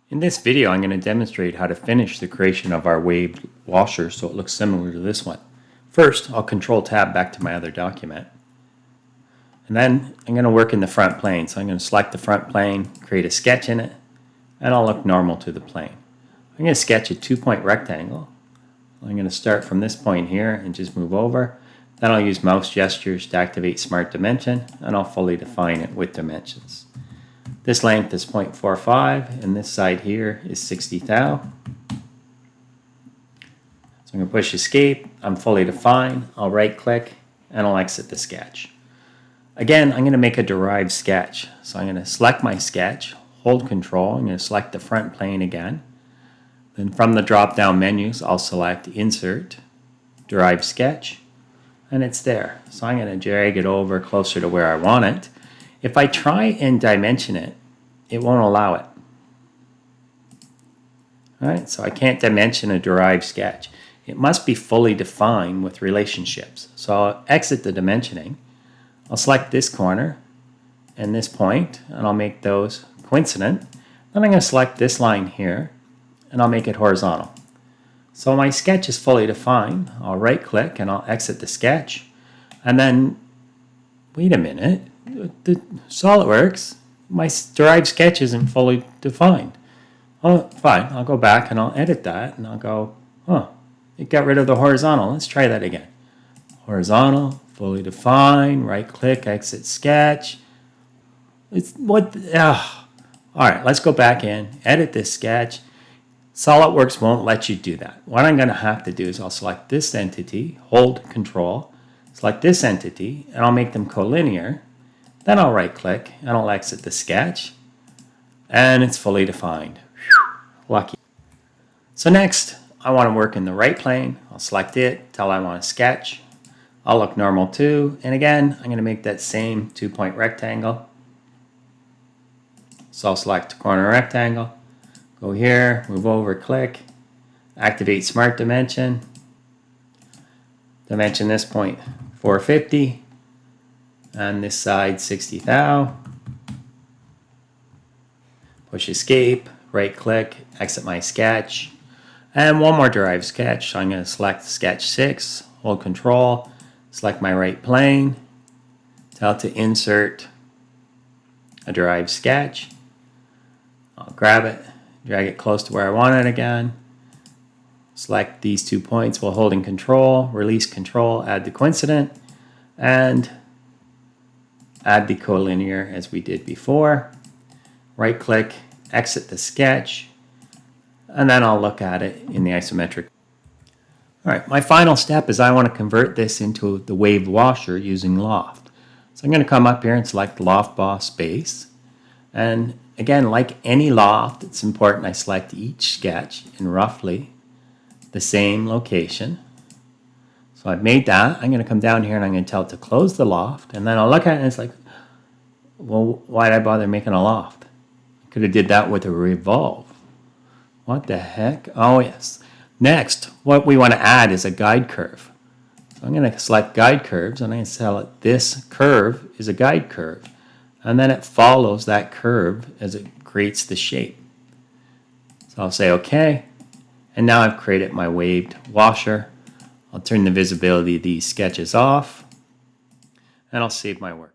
In this video, I'm going to demonstrate how to finish the creation of our waved washer so it looks similar to this one. First, I'll Control-Tab back to my other document. And then I'm going to work in the front plane. So I'm going to select the front plane, create a sketch in it, and I'll look normal to the plane. I'm going to sketch a 2-point rectangle. I'm going to start from this point here and just move over. Then I'll use mouse gestures to activate Smart Dimension, and I'll fully define it with dimensions. This length is 0.45 and this side here is 60 thou. So I'm going to push escape. I'm fully defined. I'll right click and I'll exit the sketch. Again, I'm going to make a derived sketch. So I'm going to select my sketch, hold Control. I'm going to select the front plane again. Then from the drop down menus, I'll select Insert, Derived Sketch, and it's there. So I'm going to drag it over closer to where I want it. If I try and dimension it, it won't allow it. Alright, so I can't dimension a derived sketch. It must be fully defined with relationships. So I'll exit the dimensioning. I'll select this corner and this point, and I'll make those coincident. Then I'm going to select this line here, and I'll make it horizontal. So my sketch is fully defined. I'll right click and I'll exit the sketch. And then, wait a minute. The SolidWorks, my derived sketch isn't fully defined. Oh, fine, I'll go back and I'll edit that and I'll go, oh, it got rid of the horizontal. Let's try that again. Horizontal, fully defined, right click, exit sketch. It's what, all right, let's go back in, edit this sketch. SolidWorks won't let you do that. What I'm going to have to do is I'll select this entity, hold Control, select this entity, and I'll make them collinear. Then I'll right click and I'll exit the sketch and it's fully defined. Whew, lucky. So next I want to work in the right plane. I'll select it, tell I want to sketch. I'll look normal too, and again I'm going to make that same 2-point rectangle. So I'll select corner rectangle, go here, move over, click, activate Smart Dimension, dimension this point 450. On this side 60 thou. Push escape, right click, exit my sketch, and one more derived sketch. So I'm going to select sketch 6, hold Control, select my right plane, tell it to insert a derived sketch. I'll grab it, drag it close to where I want it again, select these 2 points while holding Control, release Control, add the coincident, and add the collinear as we did before. Right click, exit the sketch, and then I'll look at it in the isometric. Alright, my final step is I want to convert this into the waved washer using loft. So I'm going to come up here and select Loft Boss Base. And again, like any loft, it's important I select each sketch in roughly the same location. So I've made that. I'm going to come down here and I'm going to tell it to close the loft, and then I'll look at it and it's like, well, why'd I bother making a loft? I could have did that with a revolve. What the heck? Oh yes. Next, what we want to add is a guide curve. So I'm going to select guide curves and I'm going to tell it this curve is a guide curve. And then it follows that curve as it creates the shape. So I'll say OK. And now I've created my waved washer. I'll turn the visibility of these sketches off, and I'll save my work.